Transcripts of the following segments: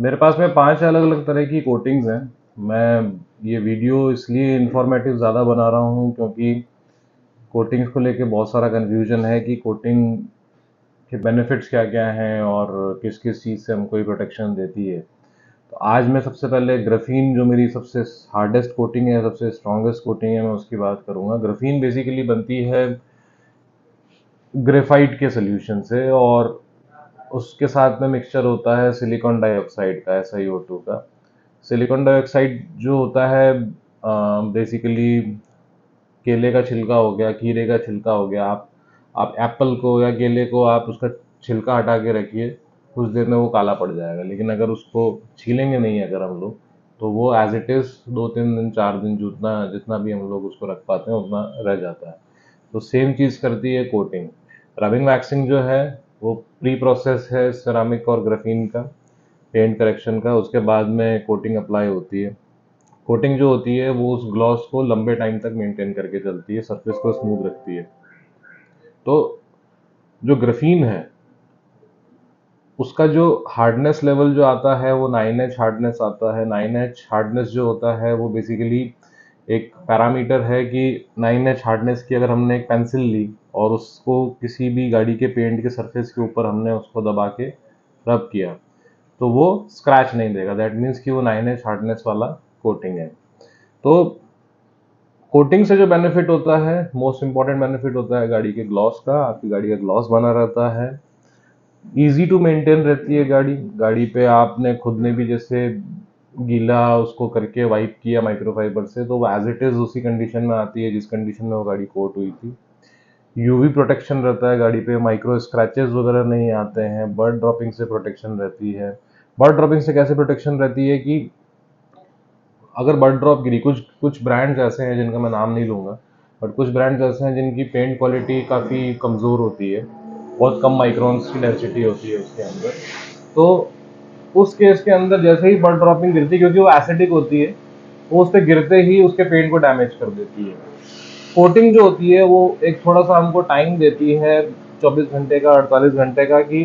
मेरे पास में 5 अलग-अलग तरह की कोटिंग्स हैं। मैं ये वीडियो इसलिए इन्फॉर्मेटिव ज़्यादा बना रहा हूँ क्योंकि कोटिंग्स को लेके बहुत सारा कन्फ्यूजन है कि कोटिंग के बेनिफिट्स क्या-क्या हैं और किस-किस चीज़ से हमको ये प्रोटेक्शन देती है। तो आज मैं सबसे पहले ग्राफीन जो मेरी सबसे हार्डेस्ट कोटिंग है, सबसे स्ट्रॉन्गेस्ट कोटिंग है, मैं उसकी बात करूँगा। ग्राफीन बेसिकली बनती है ग्रेफाइट के सॉल्यूशन से और उसके साथ में मिक्सचर होता है सिलिकॉन डाइऑक्साइड का, SiO2 का। सिलिकॉन डाइऑक्साइड जो होता है बेसिकली केले का छिलका हो गया, खीरे का छिलका हो गया। आप एप्पल को या केले को आप उसका छिलका हटा के रखिए, कुछ देर में वो काला पड़ जाएगा। लेकिन अगर उसको छीलेंगे नहीं अगर हम लोग, तो वो एज इट इज़ 2-3 दिन 4 दिन जितना जितना भी हम लोग उसको रख पाते हैं उतना रह जाता है। तो सेम चीज़ करती है कोटिंग। रबिंग वैक्सिंग जो है वो प्री प्रोसेस है सिरामिक और ग्राफीन का, पेंट करेक्शन का। उसके बाद में कोटिंग अप्लाई होती है। कोटिंग जो होती है वो उस ग्लॉस को लंबे टाइम तक मेंटेन करके चलती है, सरफेस को स्मूथ रखती है। तो जो ग्राफीन है उसका जो हार्डनेस लेवल जो आता है वो 9H हार्डनेस आता है। 9H हार्डनेस जो होता है वो बेसिकली एक पैरामीटर है कि 9H हार्डनेस की अगर हमने एक पेंसिल ली और उसको किसी भी गाड़ी के पेंट के सरफेस के ऊपर हमने उसको दबा के रब किया, तो वो स्क्रैच नहीं देगा। दैट मीन्स कि वो 9H हार्डनेस वाला कोटिंग है। तो कोटिंग से जो बेनिफिट होता है, मोस्ट इंपॉर्टेंट बेनिफिट होता है गाड़ी के ग्लॉस का। आपकी गाड़ी का ग्लॉस बना रहता है, इजी टू मेंटेन रहती है गाड़ी। गाड़ी पे आपने खुद ने भी जैसे गीला उसको करके वाइप किया माइक्रोफाइबर से, तो वो एज इट इज उसी कंडीशन में आती है जिस कंडीशन में वो गाड़ी कोट हुई थी। यूवी प्रोटेक्शन रहता है गाड़ी पे, माइक्रो स्क्रैचेस वगैरह नहीं आते हैं। बर्ड ड्रॉपिंग से प्रोटेक्शन रहती है। बर्ड ड्रॉपिंग से कैसे प्रोटेक्शन रहती है कि अगर बर्ड ड्रॉप गिरी, कुछ कुछ ब्रांड्स ऐसे हैं जिनका मैं नाम नहीं लूँगा, बट कुछ ब्रांड्स ऐसे हैं जिनकी पेंट क्वालिटी काफ़ी कमज़ोर होती है, बहुत कम माइक्रोन्स की डेंसिटी होती है उसके अंदर। तो उस केस के अंदर जैसे ही बर्ड ड्रॉपिंग गिरती है, क्योंकि वो एसिडिक होती है, वो उस पर गिरते ही उसके पेंट को डैमेज कर देती है। कोटिंग जो होती है वो एक थोड़ा सा हमको टाइम देती है, 24 घंटे का, 48 घंटे का, कि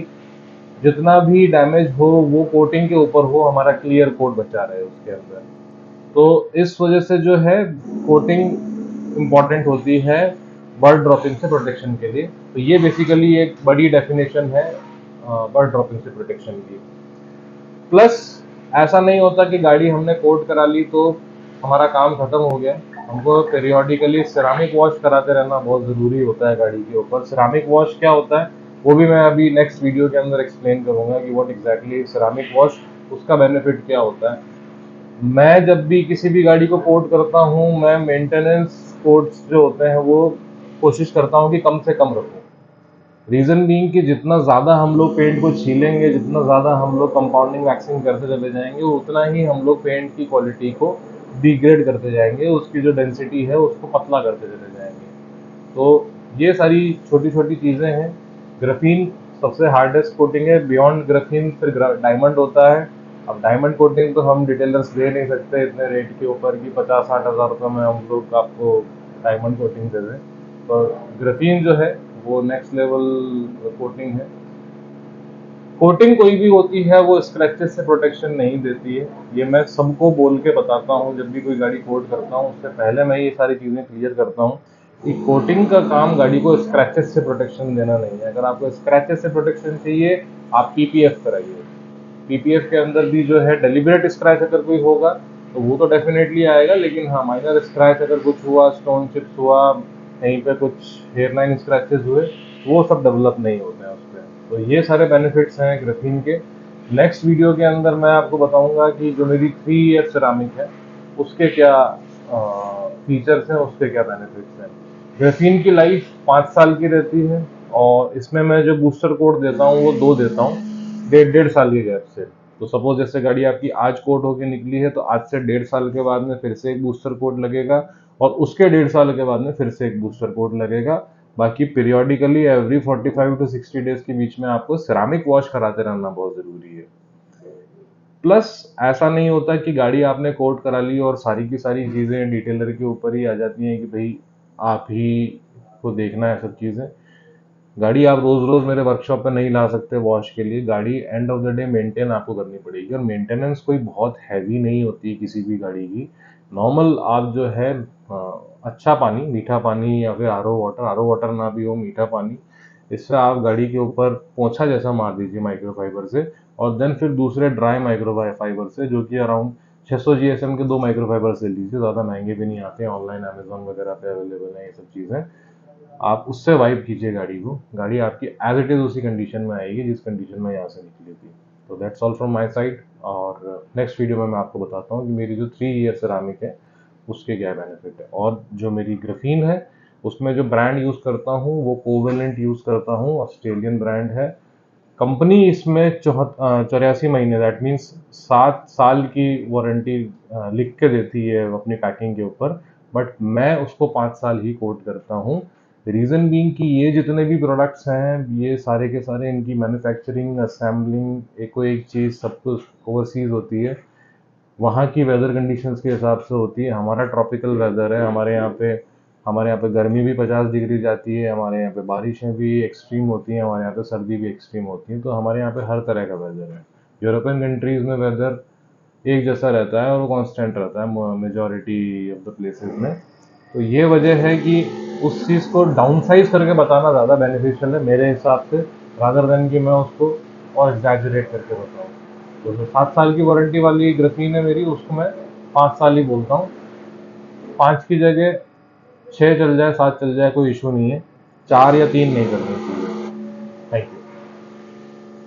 जितना भी डैमेज हो वो कोटिंग के ऊपर हो, हमारा क्लियर कोट बचा रहे उसके अंदर। तो इस वजह से जो है कोटिंग इम्पॉर्टेंट होती है बर्ड ड्रॉपिंग से प्रोटेक्शन के लिए। तो ये बेसिकली एक बड़ी डेफिनेशन है बर्ड ड्रॉपिंग से प्रोटेक्शन की। प्लस ऐसा नहीं होता कि गाड़ी हमने कोट करा ली तो हमारा काम खत्म हो गया। हमको पेरियोडिकली सिरामिक वॉश कराते रहना बहुत ज़रूरी होता है गाड़ी के ऊपर। सिरामिक वॉश क्या होता है वो भी मैं अभी नेक्स्ट वीडियो के अंदर एक्सप्लेन करूंगा कि व्हाट एग्जैक्टली सिरामिक वॉश, उसका बेनिफिट क्या होता है। मैं जब भी किसी भी गाड़ी को कोट करता हूँ, मैं मेंटेनेंस कोट्स जो होते हैं वो कोशिश करता हूँ कि कम से कम रखूँ। रीज़न बीइंग कि जितना ज़्यादा हम लोग पेंट को छीलेंगे, जितना ज़्यादा हम लोग कंपाउंडिंग वैक्सिंग करते चले जाएंगे, उतना ही हम लोग पेंट की क्वालिटी को डिग्रेड करते जाएंगे, उसकी जो डेंसिटी है उसको पतला करते चले जाएंगे। तो ये सारी छोटी छोटी चीज़ें हैं। ग्राफीन सबसे हार्डेस्ट कोटिंग है। बियॉन्ड ग्राफीन फिर डायमंड होता है। अब डायमंड कोटिंग तो हम डिटेलर्स दे नहीं सकते इतने रेट के ऊपर कि 50-60 हज़ार रुपये में हम लोग आपको डायमंड कोटिंग दे दें। तो ग्राफीन जो है वो नेक्स्ट लेवल कोटिंग है। कोटिंग कोई भी होती है वो स्क्रैचेस से प्रोटेक्शन नहीं देती है। ये मैं सबको बोल के बताता हूँ, जब भी कोई गाड़ी कोट करता हूँ उससे पहले मैं ये सारी चीज़ें क्लियर करता हूँ कि कोटिंग का काम गाड़ी को स्क्रैचेस से प्रोटेक्शन देना नहीं है। अगर आपको स्क्रैचेस से प्रोटेक्शन चाहिए, आप पीपीएफ कराइए। पीपीएफ के अंदर भी जो है डेलिबरेट स्क्रैच अगर कोई होगा तो वो तो डेफिनेटली आएगा, लेकिन हाँ माइनर स्क्रैच अगर कुछ हुआ, स्टोन चिप्स हुआ, कहीं पे कुछ हेयर लाइन स्क्रैचेस हुए, वो सब डेवलप नहीं होते हैं उस पर। तो ये सारे बेनिफिट्स हैं ग्राफीन के। नेक्स्ट वीडियो के अंदर मैं आपको बताऊंगा कि जो मेरी 3 ईयर सिरामिक है उसके क्या फीचर्स हैं, उसके क्या बेनिफिट्स हैं। ग्राफीन की लाइफ 5 साल की रहती है और इसमें मैं जो बूस्टर कोट देता हूँ वो 2 देता हूँ, 1.5 साल के गैप से। तो सपोज जैसे गाड़ी आपकी आज कोट होके निकली है तो आज से 1.5 साल के बाद में फिर से एक बूस्टर कोट लगेगा और उसके 1.5 साल के बाद में फिर से एक बूस्टर कोट लगेगा। बाकी पीरियोडिकली एवरी 45 to 60 डेज के बीच में आपको सिरामिक वॉश कराते रहना बहुत ज़रूरी है। प्लस ऐसा नहीं होता कि गाड़ी आपने कोट करा ली और सारी की सारी चीज़ें डिटेलर के ऊपर ही आ जाती हैं कि भाई आप ही को देखना है सब चीज़ें। गाड़ी आप रोज रोज मेरे वर्कशॉप पे नहीं ला सकते वॉश के लिए। गाड़ी end of the day maintain आपको करनी पड़ेगी, और मेंटेनेंस कोई बहुत हैवी नहीं होती किसी भी गाड़ी की। नॉर्मल आप जो है अच्छा पानी, मीठा पानी या फिर आर ओ वाटर ना भी हो, मीठा पानी, इससे आप गाड़ी के ऊपर पोंछा जैसा मार दीजिए माइक्रोफाइबर से, और देन फिर दूसरे ड्राई माइक्रोफाइबर से, जो कि अराउंड 600 जीएसएम के दो माइक्रोफाइबर से लीजिए, ज़्यादा महंगे भी नहीं आते हैं, ऑनलाइन अमेजोन वगैरह पे अवेलेबल है ये सब चीज़ें। आप उससे वाइप कीजिए गाड़ी को, गाड़ी आपकी एज इट इज़ उसी कंडीशन में आएगी जिस कंडीशन में यहाँ से निकली थी। तो that's all from my side, और नेक्स्ट वीडियो में मैं आपको बताता हूँ कि मेरी जो 3 ईयर सेरामिक है उसके क्या बेनिफिट है, और जो मेरी ग्राफीन है उसमें जो ब्रांड यूज़ करता हूँ वो कोवेलेंट यूज़ करता हूँ, ऑस्ट्रेलियन ब्रांड है। कंपनी इसमें 84 महीने, दैट मीन्स 7 साल की वारंटी लिख के देती है अपनी पैकिंग के ऊपर, बट मैं उसको 5 साल ही कोट करता हूँ। रीज़न बीइंग कि ये जितने भी प्रोडक्ट्स हैं ये सारे के सारे, इनकी मैन्युफैक्चरिंग, असेंबलिंग, एक को एक चीज़ सब कुछ ओवरसीज होती है, वहाँ की वेदर कंडीशंस के हिसाब से होती है। हमारा ट्रॉपिकल वेदर है, हमारे यहाँ पे गर्मी भी 50 डिग्री जाती है, हमारे यहाँ पे बारिशें भी एक्सट्रीम होती हैं, हमारे यहाँ पे सर्दी भी एक्सट्रीम होती है, तो हमारे यहाँ पे हर तरह का वेदर है। यूरोपियन कंट्रीज़ में वेदर एक जैसा रहता है और वो कांस्टेंट रहता है मेजॉरिटी ऑफ द प्लेसेस में। तो ये वजह है कि उस चीज़ को डाउनसाइज करके बताना ज़्यादा बेनिफिशियल है मेरे हिसाब से, रादर देन कि मैं उसको और एग्जैजरेट करके बताऊँ। तो जो 7 साल की वारंटी वाली ग्राफीन है मेरी, उसको मैं 5 साल ही बोलता हूँ। 5 की जगह 6 चल जाए, 7 चल जाए, कोई इशू नहीं है। 4 या 3 नहीं करनी